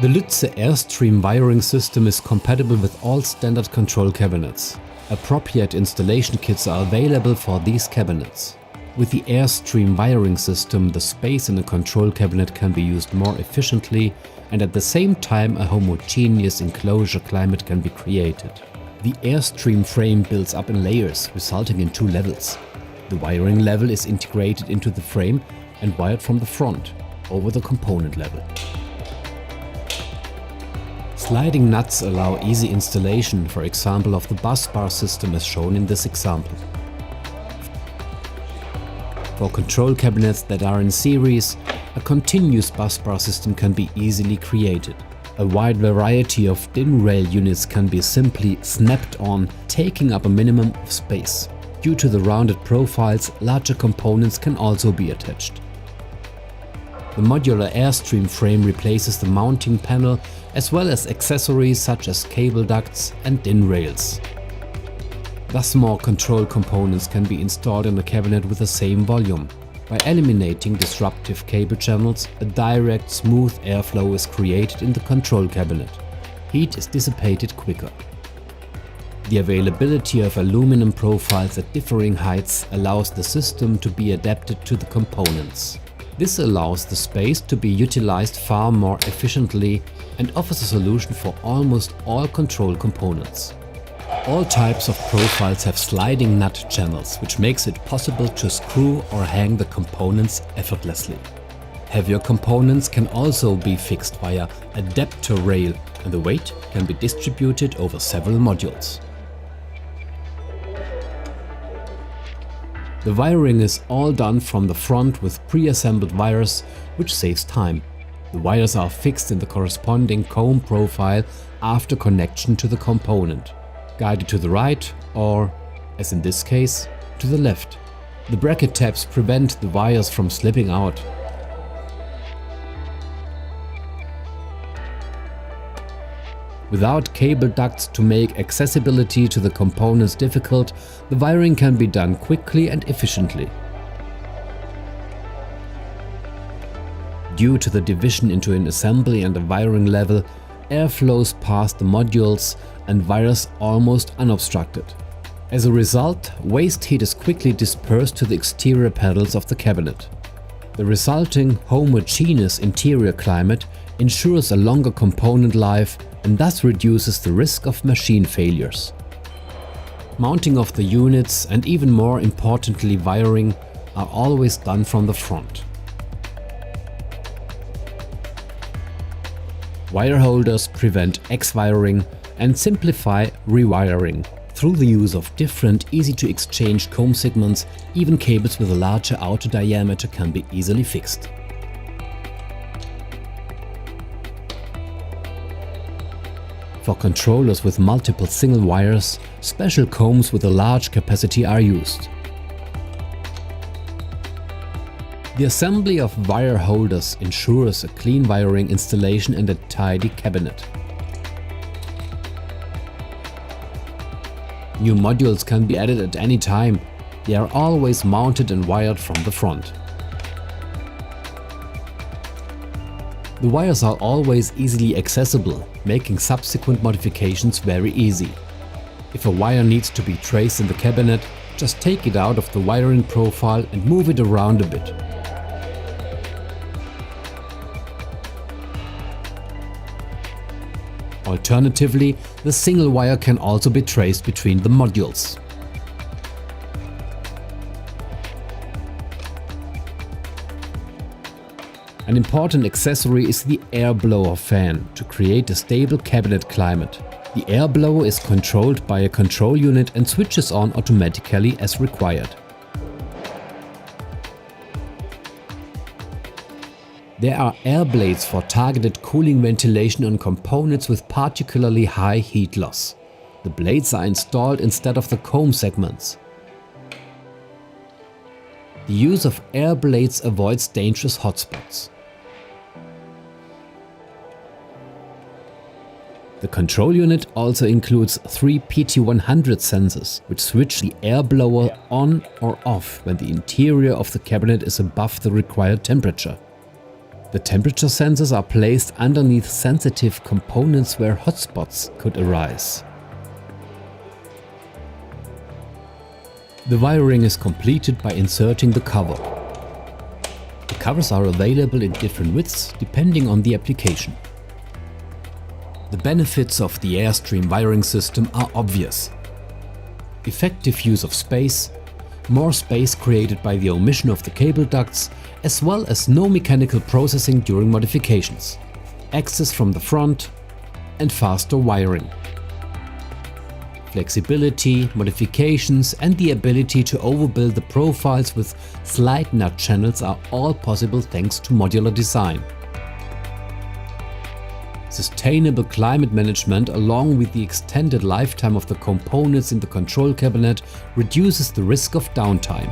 The LUTZE AirSTREAM wiring system is compatible with all standard control cabinets. Appropriate installation kits are available for these cabinets. With the AirSTREAM wiring system, the space in a control cabinet can be used more efficiently, and at the same time a homogeneous enclosure climate can be created. The AirSTREAM frame builds up in layers, resulting in 2 levels. The wiring level is integrated into the frame and wired from the front, over the component level. Sliding nuts allow easy installation, for example of the bus bar system as shown in this example. For control cabinets that are in series, a continuous bus bar system can be easily created. A wide variety of DIN rail units can be simply snapped on, taking up a minimum of space. Due to the rounded profiles, larger components can also be attached. The modular AirSTREAM frame replaces the mounting panel as well as accessories such as cable ducts and DIN rails. Thus more control components can be installed in the cabinet with the same volume. By eliminating disruptive cable channels, a direct, smooth airflow is created in the control cabinet. Heat is dissipated quicker. The availability of aluminum profiles at differing heights allows the system to be adapted to the components. This allows the space to be utilized far more efficiently and offers a solution for almost all control components. All types of profiles have sliding nut channels, which makes it possible to screw or hang the components effortlessly. Heavier components can also be fixed via adapter rail, and the weight can be distributed over several modules. The wiring is all done from the front with pre-assembled wires, which saves time. The wires are fixed in the corresponding comb profile after connection to the component, guided to the right or, as in this case, to the left. The bracket tabs prevent the wires from slipping out. Without cable ducts to make accessibility to the components difficult, the wiring can be done quickly and efficiently. Due to the division into an assembly and a wiring level, air flows past the modules and wires almost unobstructed. As a result, waste heat is quickly dispersed to the exterior panels of the cabinet. The resulting homogeneous interior climate ensures a longer component life and thus reduces the risk of machine failures. Mounting of the units and even more importantly wiring are always done from the front. Wire holders prevent X-wiring and simplify rewiring. Through the use of different easy-to-exchange comb segments, even cables with a larger outer diameter can be easily fixed. For controllers with multiple single wires, special combs with a large capacity are used. The assembly of wire holders ensures a clean wiring installation and a tidy cabinet. New modules can be added at any time. They are always mounted and wired from the front. The wires are always easily accessible, making subsequent modifications very easy. If a wire needs to be traced in the cabinet, just take it out of the wiring profile and move it around a bit. Alternatively, the single wire can also be traced between the modules. An important accessory is the air blower fan to create a stable cabinet climate. The air blower is controlled by a control unit and switches on automatically as required. There are air blades for targeted cooling ventilation on components with particularly high heat loss. The blades are installed instead of the comb segments. The use of air blades avoids dangerous hotspots. The control unit also includes 3 PT100 sensors, which switch the air blower on or off when the interior of the cabinet is above the required temperature. The temperature sensors are placed underneath sensitive components where hotspots could arise. The wiring is completed by inserting the cover. The covers are available in different widths depending on the application. The benefits of the AirSTREAM wiring system are obvious. Effective use of space, more space created by the omission of the cable ducts, as well as no mechanical processing during modifications, access from the front, and faster wiring. Flexibility, modifications, and the ability to overbuild the profiles with slide nut channels are all possible thanks to modular design. Sustainable climate management, along with the extended lifetime of the components in the control cabinet, reduces the risk of downtime.